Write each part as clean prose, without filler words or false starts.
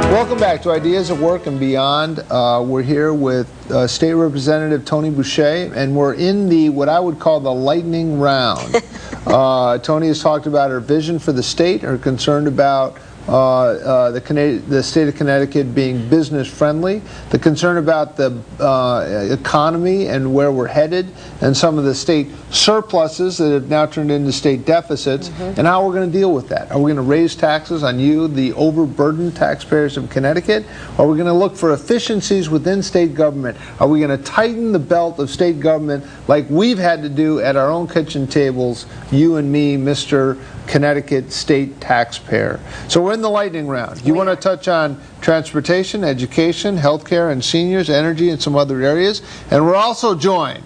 Welcome back to Ideas at Work and Beyond. We're here with State Representative Toni Boucher, and we're in the what I would call the lightning round. Toni has talked about her vision for the state, her concern about the state of Connecticut being business friendly, the concern about the economy and where we're headed, and some of the state surpluses that have now turned into state deficits, and how we're going to deal with that. Are we going to raise taxes on you, the overburdened taxpayers of Connecticut? Are we going to look for efficiencies within state government? Are we going to tighten the belt of state government like we've had to do at our own kitchen tables, you and me, Mr. Connecticut state taxpayer? So we're in the lightning round. You want to touch on transportation, education, healthcare, and seniors, energy, and some other areas. And we're also joined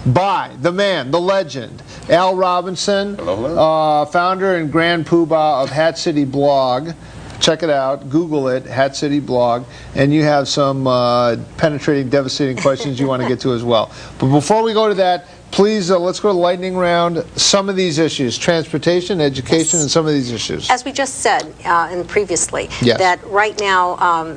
by the man, the legend, Al Robinson, founder and grand poobah of Hat City Blog. Check it out. Google it, Hat City Blog. And you have some penetrating, devastating questions you want to get to as well. But before we go to that, please, let's go to the lightning round. Some of these issues, transportation, education, and some of these issues. As we just said and previously, that right now,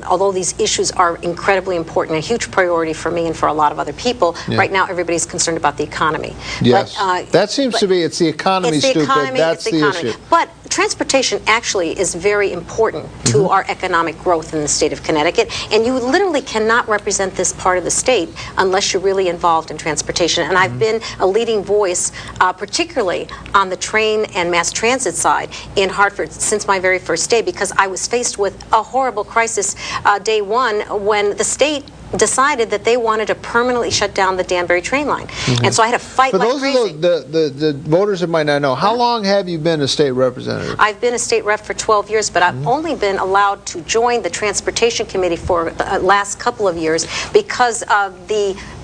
although these issues are incredibly important, a huge priority for me and for a lot of other people, right now everybody's concerned about the economy. Yes, but, that seems to be, it's the economy, it's the stupid. Economy, That's the issue. But transportation actually is very important to our economic growth in the state of Connecticut, and you literally cannot represent this part of the state unless you're really involved in transportation. And I've been a leading voice, particularly on the train and mass transit side in Hartford since my very first day, because I was faced with a horrible crisis day one when the state decided that they wanted to permanently shut down the Danbury train line. And so I had to fight like crazy. For those of the voters that might not know, how long have you been a state representative? I've been a state rep for 12 years, but I've only been allowed to join the Transportation Committee for the last couple of years because of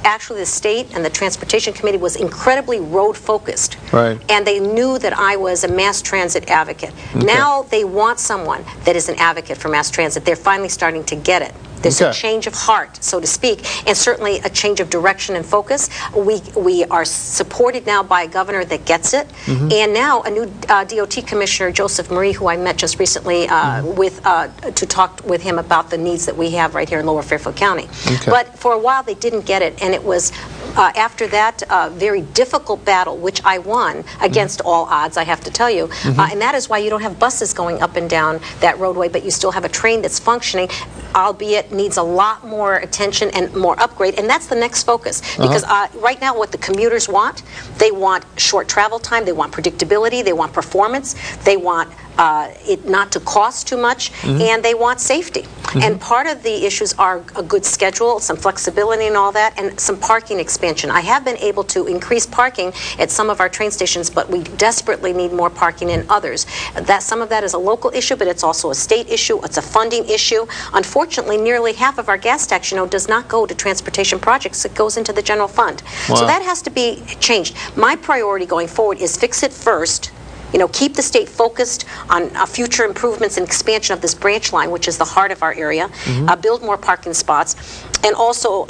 actually the state and the Transportation Committee was incredibly road focused. And they knew that I was a mass transit advocate. Now they want someone that is an advocate for mass transit. They're finally starting to get it. There's a change of heart, so to speak, and certainly a change of direction and focus. We are supported now by a governor that gets it, and now a new DOT commissioner, Joseph Marie, who I met just recently to talk with him about the needs that we have right here in Lower Fairfield County. But for a while they didn't get it, and it was after that very difficult battle, which I won against all odds, I have to tell you, and that is why you don't have buses going up and down that roadway, but you still have a train that's functioning, albeit needs a lot more attention and more upgrade, and that's the next focus. Because right now what the commuters want, they want short travel time, they want predictability, they want performance, they want it not to cost too much, and they want safety. And part of the issues are a good schedule, some flexibility and all that, and some parking expansion. I have been able to increase parking at some of our train stations, but we desperately need more parking in others. Some of that is a local issue, but it's also a state issue. It's a funding issue. Unfortunately, nearly half of our gas tax, does not go to transportation projects. It goes into the general fund. So that has to be changed. My priority going forward is fix it first. Keep the state focused on future improvements and expansion of this branch line, which is the heart of our area, build more parking spots, and also,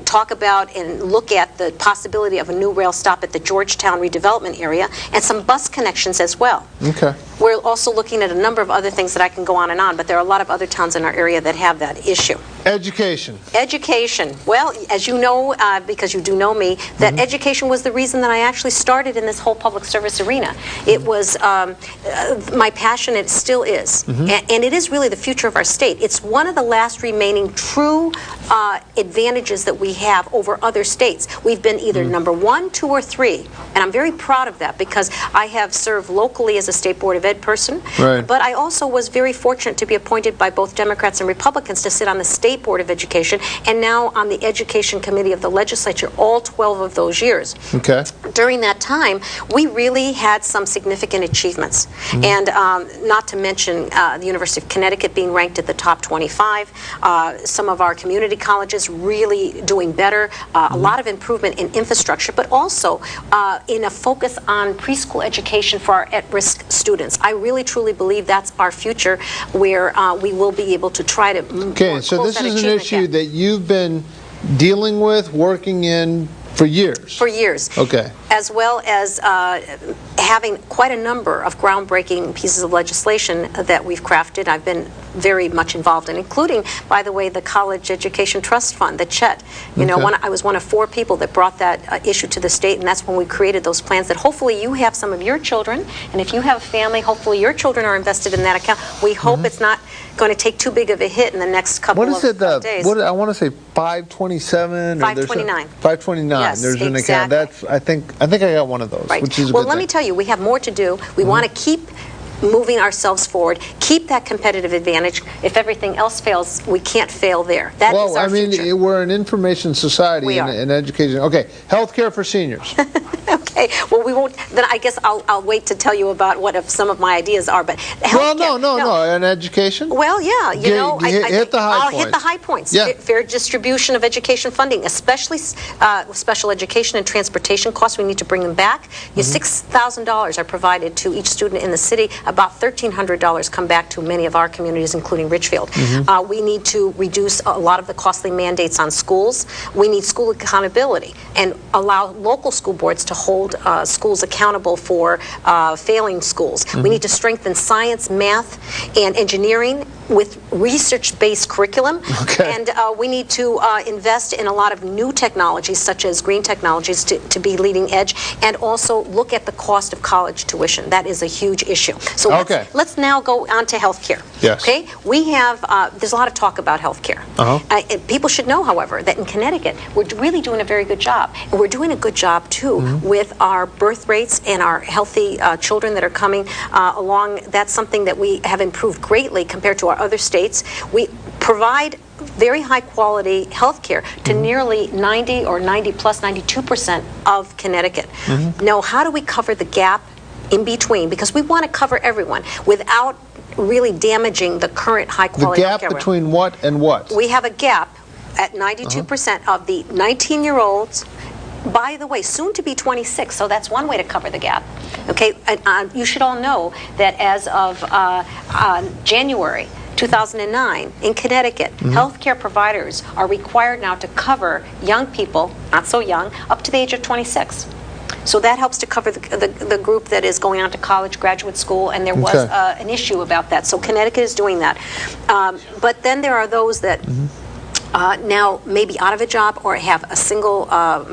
talk about and look at the possibility of a new rail stop at the Georgetown redevelopment area and some bus connections as well. We're also looking at a number of other things that I can go on and on, but there are a lot of other towns in our area that have that issue. Education. Education. Well, as you know, because you do know me, that education was the reason that I actually started in this whole public service arena. It was my passion, it still is. And it is really the future of our state. It's one of the last remaining true advantages that we have over other states. We've been either number 1, 2, or 3, and I'm very proud of that because I have served locally as a State Board of Ed person, but I also was very fortunate to be appointed by both Democrats and Republicans to sit on the State Board of Education and now on the Education Committee of the Legislature, all 12 of those years. During that time, we really had some significant achievements, and not to mention the University of Connecticut being ranked at the top 25, some of our community colleges really doing better, a lot of improvement in infrastructure, but also in a focus on preschool education for our at-risk students. I really truly believe that's our future, where we will be able to try to so this is an issue that you've been dealing with, working in for years. For years. as well as having quite a number of groundbreaking pieces of legislation that we've crafted. I've been very much involved in, including, by the way, the College Education Trust Fund, the CHET. You know, I was one of 4 people that brought that issue to the state, and that's when we created those plans that hopefully you have some of your children, and if you have a family, hopefully your children are invested in that account. We hope it's not going to take too big of a hit in the next couple of days. What I want to say 527 529. 529. Yes, there's an exactly. account. That's I think I got one of those, Right. which is a well, good let thing. me tell you, we have more to do. We want to keep moving ourselves forward, keep that competitive advantage. If everything else fails, we can't fail there. That is our future. We're an information society We are. and education. Okay, healthcare for seniors. Okay, well, we won't, then I guess I'll wait to tell you about what some of my ideas are, but Well, healthcare- no, and education? Well, yeah, you know, hit the high I'll points. hit the high points. Yeah. Fair distribution of education funding, especially special education and transportation costs. We need to bring them back. $6,000 are provided to each student in the city. About $1,300 come back to many of our communities, including Richfield. We need to reduce a lot of the costly mandates on schools. We need school accountability and allow local school boards to hold schools accountable for failing schools. We need to strengthen science, math, and engineering with research-based curriculum. And we need to invest in a lot of new technologies, such as green technologies, to be leading edge, and also look at the cost of college tuition. That is a huge issue. So let's now go on to health care. Yes. Okay? We have, there's a lot of talk about health care. People should know, however, that in Connecticut, we're really doing a very good job. And we're doing a good job, too, with our birth rates and our healthy children that are coming along. That's something that we have improved greatly compared to our other states. We provide very high quality health care to nearly 90 or 90 plus 92% of Connecticut. Now, how do we cover the gap in between? Because we want to cover everyone without really damaging the current high quality The health gap care. between what and what? We have a gap at 92% of the 19-year-olds. By the way, soon to be 26, so that's one way to cover the gap. Okay, you should all know that as of January 2009, in Connecticut, healthcare providers are required now to cover young people, not so young, up to the age of 26. So that helps to cover the group that is going on to college, graduate school, and there was an issue about that. So Connecticut is doing that. But then there are those that now may be out of a job or have a single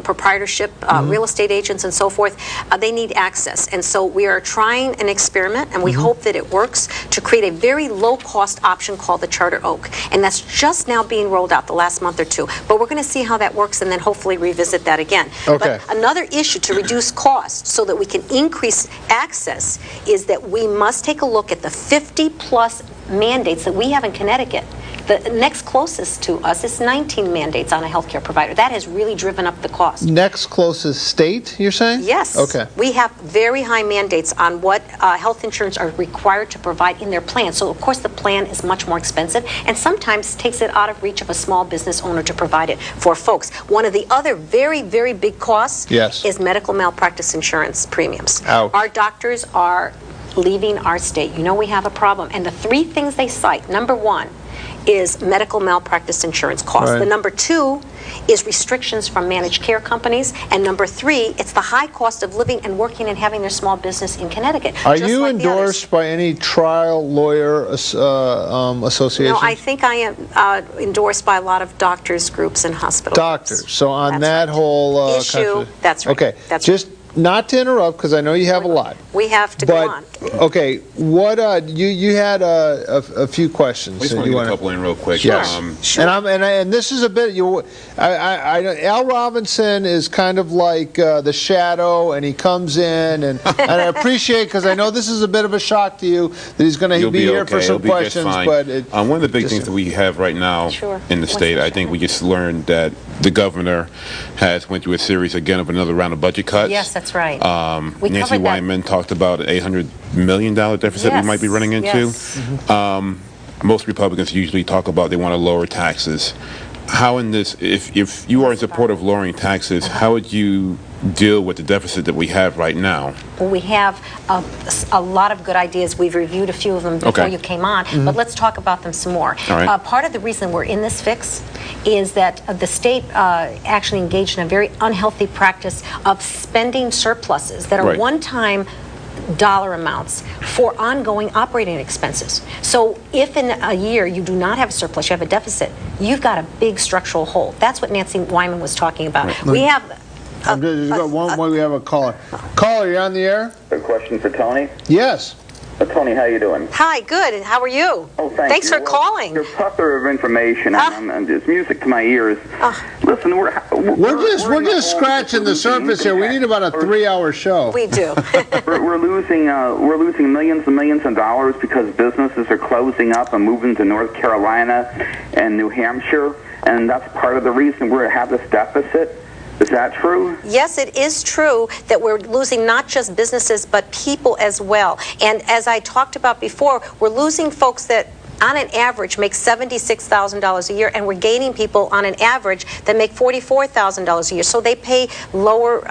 proprietorship, real estate agents and so forth. They need access. And so we are trying an experiment, and we hope that it works, to create a very low-cost option called the Charter Oak. And that's just now being rolled out the last month or two. But we're going to see how that works and then hopefully revisit that again. But another issue to reduce costs so that we can increase access is that we must take a look at the 50-plus mandates that we have in Connecticut. The next closest to us is 19 mandates on a healthcare provider. That has really driven up the cost. Next closest state, you're saying? Yes. Okay. We have very high mandates on what health insurance are required to provide in their plan. So, of course, the plan is much more expensive and sometimes takes it out of reach of a small business owner to provide it for folks. One of the other very, very big costs is medical malpractice insurance premiums. Ouch. Our doctors are leaving our state. You know we have a problem. And the 3 things they cite, number 1, is medical malpractice insurance costs. The number 2 is restrictions from managed care companies. And number 3, it's the high cost of living and working and having their small business in Connecticut. Are you endorsed by any trial lawyer association? No, I think I am endorsed by a lot of doctors, groups, and hospitals. Doctors. So on that whole issue, that's right. Okay. That's just not to interrupt, because I know you have a lot. We have to go on. Okay, what you had a few questions. I just want to get a couple in real quick. Yes. Sure. And this is a bit Al Robinson is kind of like the shadow, and he comes in and I appreciate, because I know this is a bit of a shock to you, that he's going to be here for some questions. But one of the big things that we have right now in the state, I think we just learned that the governor has went through a series again of another round of budget cuts. Yes, that's right. Nancy Wyman talked about an $800 million deficit we might be running into. Most Republicans usually talk about they want to lower taxes. How in this, if you are in support of lowering taxes, how would you deal with the deficit that we have right now? Well, we have a lot of good ideas. We've reviewed a few of them before you came on, but let's talk about them some more. All right. Part of the reason we're in this fix is that the state actually engaged in a very unhealthy practice of spending surpluses that are one-time dollar amounts for ongoing operating expenses. So if in a year you do not have a surplus, you have a deficit, you've got a big structural hole. That's what Nancy Wyman was talking about. Right. We have we have a caller. Caller, you're on the air? A question for Toni? Yes. Toni, how you doing? Hi, good. And how are you? Oh, Thanks for calling. Your plethora of information and it's music to my ears. Listen, we're just scratching the surface here. We need about a 3-hour show. We do. we're losing millions and millions of dollars because businesses are closing up and moving to North Carolina and New Hampshire, and that's part of the reason we have this deficit. Is that true? Yes, it is true that we're losing not just businesses, but people as well. And as I talked about before, we're losing folks that on an average make $76,000 a year, and we're gaining people on an average that make $44,000 a year. So they pay lower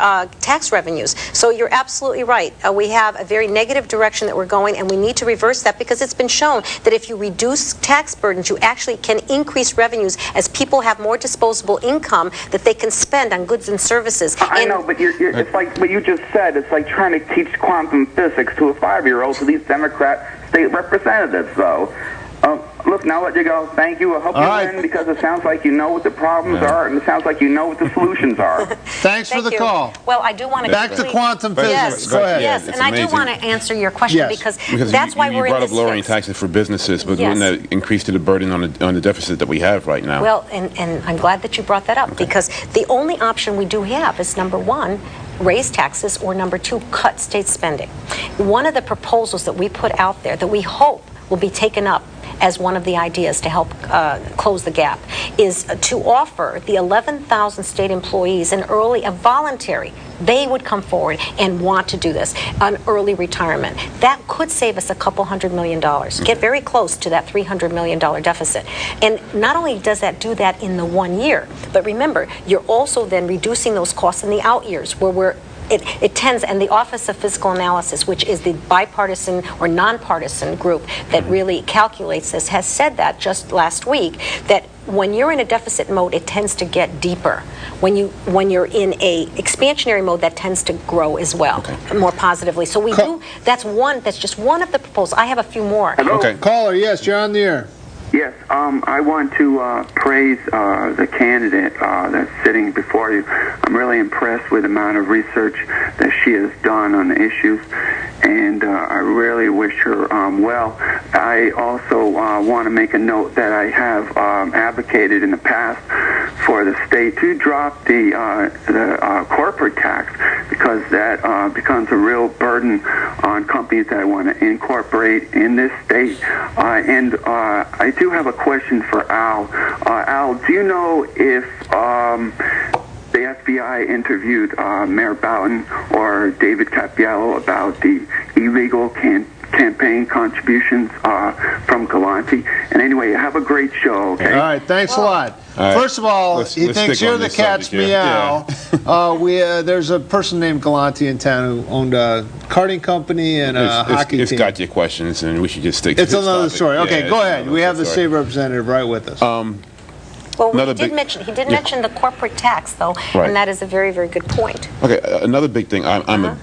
tax revenues. So you're absolutely right. We have a very negative direction that we're going, and we need to reverse that because it's been shown that if you reduce tax burdens, you actually can increase revenues as people have more disposable income that they can spend on goods and services. I know, but it's like what you just said. It's like trying to teach quantum physics to a 5-year-old to these Democrat state representatives, though. Look, now I'll let you go. Thank you. I hope you win because it sounds like you know what the problems are, and it sounds like you know what the solutions are. Thanks for the call. Well, I do want to back to quantum physics. Yes, go ahead. Yes, and I do want to answer your question because that's why we're in this brought up lowering taxes for businesses, but wouldn't that increase the burden on the deficit that we have right now? Well, and I'm glad that you brought that up because the only option we do have is number one, raise taxes, or number two, cut state spending. One of the proposals that we put out there that we hope will be taken up as one of the ideas to help close the gap is to offer the 11,000 state employees a voluntary, they would come forward and want to do this, an early retirement. That could save us a couple $100 million, get very close to that $300 million deficit. And not only does that do that in the 1 year, but remember, you're also then reducing those costs in the out years where it tends, and the Office of Fiscal Analysis, which is the bipartisan or nonpartisan group that really calculates this, has said that just last week, that when you're in a deficit mode, it tends to get deeper. When you're in a expansionary mode, that tends to grow as well, more positively. So we do. That's just one of the proposals. I have a few more. Hello? Okay, caller. Yes, you're on the air. Yes, I want to praise the candidate that's sitting before you. I'm really impressed with the amount of research that she has done on the issues, and I really wish her well. I also want to make a note that I have advocated in the past for the state to drop the corporate tax because that becomes a real burden on companies that want to incorporate in this state. And I do have a question for Al. Al, do you know if the FBI interviewed Mayor Boughton or David Cappiello about the illegal campaign contributions from Galante? And anyway, have a great show, okay? All right, thanks a lot. First of all, he thinks you're the cat's meow. There's a person named Galante in town who owned a karting company and a hockey team. It's got your questions, and we should just stick to It's another story. Okay, go ahead. We have the state representative right with us. Well, he did mention the corporate tax, though, and that is a very, very good point. Okay, another big thing. I'm a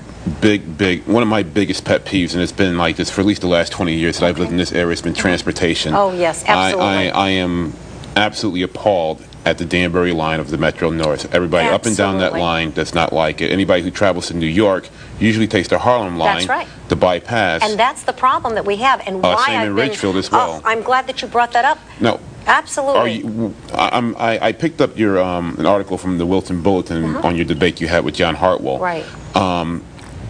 one of my biggest pet peeves, and it's been like this for at least the last 20 years that I've lived in this area, it's been transportation. Oh, yes, absolutely. I am absolutely appalled at the Danbury line of the Metro North. Everybody up and down that line does not like it. Anybody who travels to New York usually takes the Harlem line to bypass. And that's the problem that we have, and why same in Ridgefield as well. I'm glad that you brought that up. No. Absolutely. I picked up your an article from the Wilton Bulletin on your debate you had with John Hartwell. Right.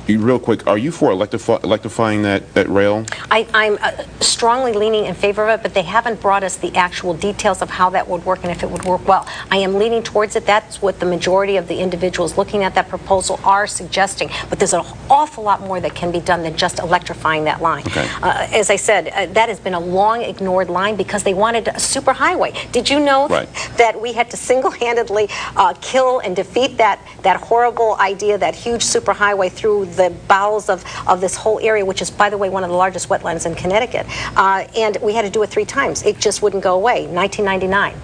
Real quick, are you for electrifying that rail? I'm strongly leaning in favor of it, but they haven't brought us the actual details of how that would work and if it would work well. I am leaning towards it. That's what the majority of the individuals looking at that proposal are suggesting. But there's an awful lot more that can be done than just electrifying that line. Okay. As I said, that has been a long ignored line because they wanted a superhighway. Did you know that we had to single-handedly kill and defeat that horrible idea, that huge superhighway through the bowels of this whole area, which is, by the way, one of the largest wetlands in Connecticut. And we had to do it 3 times. It just wouldn't go away. 1999.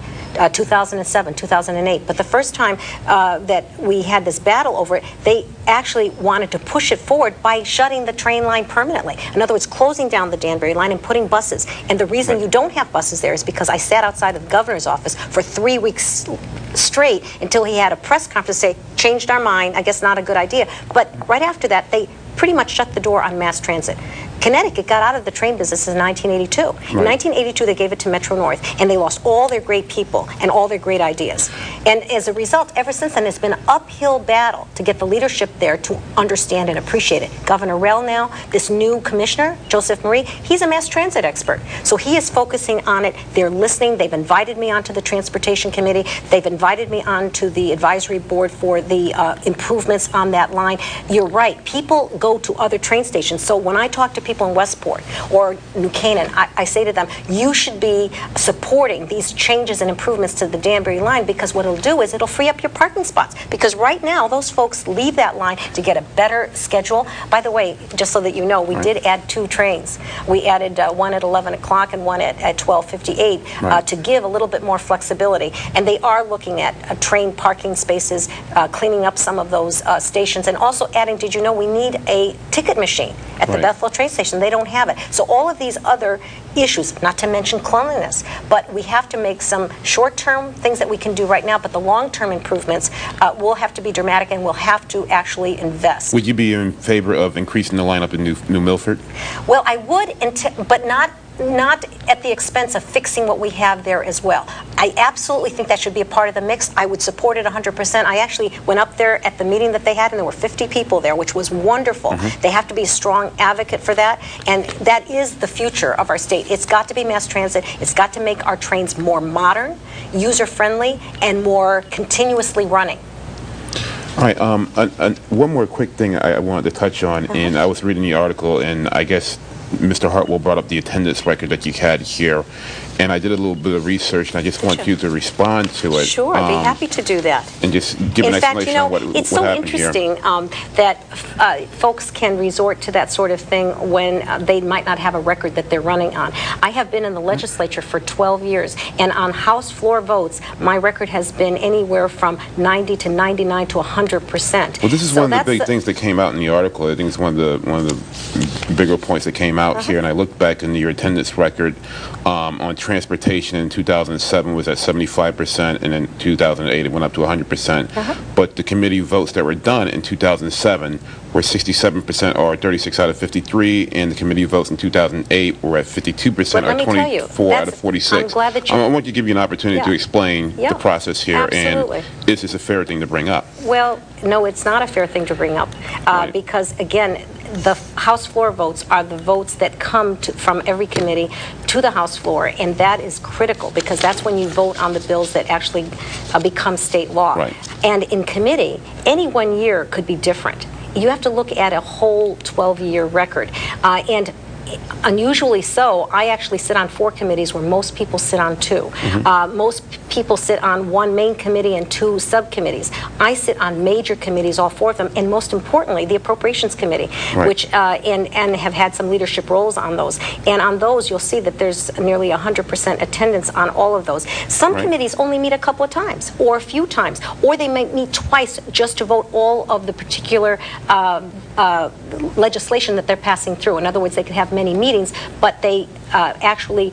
2007, 2008. But the first time that we had this battle over it, they actually wanted to push it forward by shutting the train line permanently. In other words, closing down the Danbury line and putting buses. And the reason you don't have buses there is because I sat outside of the governor's office for 3 weeks straight until he had a press conference to say, changed our mind, I guess not a good idea. But right after that, they pretty much shut the door on mass transit. Connecticut got out of the train business in 1982. In 1982, they gave it to Metro North, and they lost all their great people and all their great ideas. And as a result, ever since then, it's been an uphill battle to get the leadership there to understand and appreciate it. Governor Rell now, this new commissioner, Joseph Marie, he's a mass transit expert. So he is focusing on it. They're listening. They've invited me onto the Transportation Committee. They've invited me onto the advisory board for the improvements on that line. You're right. People go to other train stations. So when I talk to people in Westport or New Canaan, I say to them, you should be supporting these changes and improvements to the Danbury line, because what it'll do is it'll free up your parking spots. Because right now, those folks leave that line to get a better schedule. By the way, just so that you know, we did add 2 trains. We added one at 11 o'clock and one at 12:58 to give a little bit more flexibility. And they are looking at train parking spaces, cleaning up some of those stations, and also adding, did you know, we need a ticket machine at the Bethel train station. They don't have it. So all of these other issues, not to mention cleanliness, but we have to make some short-term things that we can do right now, but the long-term improvements will have to be dramatic, and we'll have to actually invest. Would you be in favor of increasing the lineup in New Milford? Well, I would, but not at the expense of fixing what we have there as well. I absolutely think that should be a part of the mix. I would support it 100%. I actually went up there at the meeting that they had, and there were 50 people there, which was wonderful. They have to be a strong advocate for that, and that is the future of our state. It's got to be mass transit. It's got to make our trains more modern, user-friendly, and more continuously running. All right, one more quick thing I wanted to touch on, and I was reading the article, and I guess Mr. Hartwell brought up the attendance record that you had here, and I did a little bit of research, and I just want you to respond to it. Sure, I'd be happy to do that. And just give an explanation on what happened here. It's so interesting that folks can resort to that sort of thing when they might not have a record that they're running on. I have been in the legislature for 12 years, and on House floor votes, my record has been anywhere from 90 to 99 to 100%. Well, this is one of the big things that came out in the article. I think it's one of the bigger points that came out here, and I looked back into your attendance record on transportation in 2007 was at 75%, and in 2008 it went up to 100%. But the committee votes that were done in 2007 were 67%, or 36 out of 53, and the committee votes in 2008 were at 52%, or 24 out of 46. I'm glad that I want you to give you an opportunity to explain the process here, and is this a fair thing to bring up? Well, no, it's not a fair thing to bring up, because, again, the House floor votes are the votes that come from every committee to the House floor, and that is critical, because that's when you vote on the bills that actually become state law. And in committee, any 1 year could be different. You have to look at a whole 12-year record. And unusually so, I actually sit on 4 committees where most people sit on 2. Most people sit on 1 main committee and 2 subcommittees. I sit on major committees, all 4 of them, and most importantly, the Appropriations Committee, which and have had some leadership roles on those. And on those, you'll see that there's nearly 100% attendance on all of those. Some committees only meet a couple of times, or a few times, or they might meet twice just to vote all of the particular legislation that they're passing through. In other words, they could have many meetings, but they actually,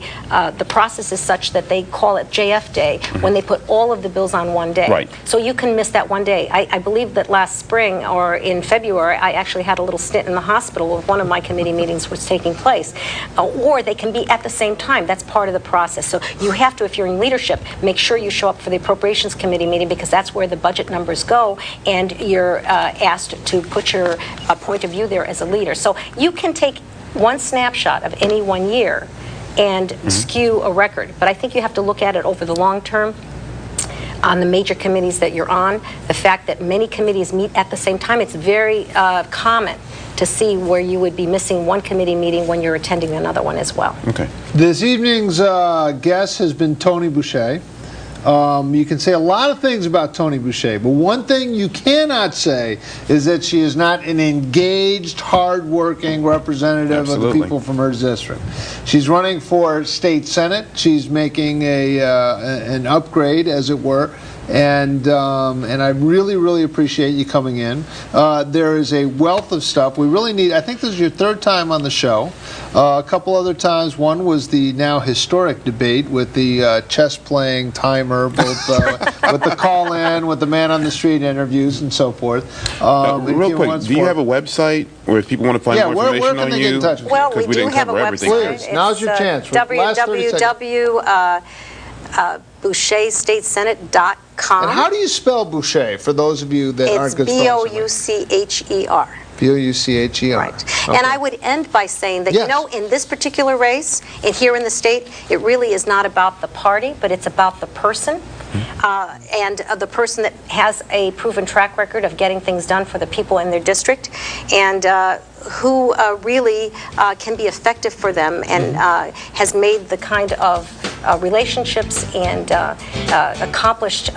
the process is such that they call it JF Day when they put all of the bills on one day. So you can miss that one day. I believe that last spring or in February, I actually had a little stint in the hospital where one of my committee meetings was taking place. Or they can be at the same time. That's part of the process. So you have to, if you're in leadership, make sure you show up for the Appropriations Committee meeting, because that's where the budget numbers go, and you're asked to put your point of view there as a leader. So you can take one snapshot of any 1 year and skew a record. But I think you have to look at it over the long term. On the major committees that you're on, the fact that many committees meet at the same time, it's very common to see where you would be missing one committee meeting when you're attending another one as well. This evening's guest has been Toni Boucher. You can say a lot of things about Toni Boucher, but one thing you cannot say is that she is not an engaged, hard-working representative of the people from her district. She's running for state senate. She's making an upgrade, as it were. And I really, really appreciate you coming in. There is a wealth of stuff. We really need, I think this is your third time on the show. A couple other times. One was the now historic debate with the chess-playing timer, both with the call-in, with the man-on-the-street interviews, and so forth. Real quick, do you have a website where if people want to find more information where can on they you? get in touch with you? Well, we do have a website. Please, now's your chance. www.boucherstatesenate.com. And how do you spell Boucher, for those of you that aren't good spellers? It's B-O-U-C-H-E-R. B-O-U-C-H-E-R. Right. Okay. And I would end by saying that, Yes. you know, in this particular race, and here in the state, it really is not about the party, but it's about the person. And the person that has a proven track record of getting things done for the people in their district, and who really can be effective for them, and has made the kind of relationships and accomplished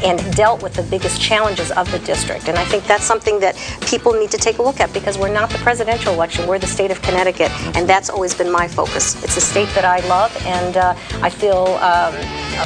and dealt with the biggest challenges of the district. And I think that's something that people need to take a look at, because we're not the presidential election, we're the state of Connecticut, and that's always been my focus. It's a state that I love, and I feel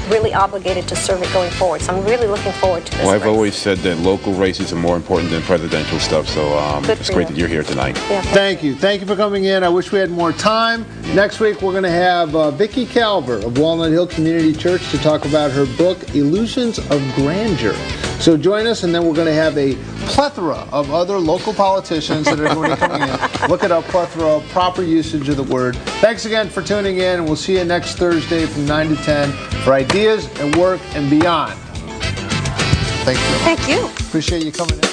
really obligated to serve it going forward. So I'm really looking forward to this Well, I've race. always said that local races are more important than presidential stuff, so it's great that you're here tonight. Yeah. Thank you. Thank you for coming in. I wish we had more time. Next week, we're going to have Vicki Calver of Walnut Hill Community Church to talk about her book, Illusions of Grandeur. So join us, and then we're going to have a plethora of other local politicians that are going to be coming in. Look it up, plethora, proper usage of the word. Thanks again for tuning in, and we'll see you next Thursday from 9 to 10 for Ideas and Work and Beyond. Thank you. Thank you. Appreciate you coming in.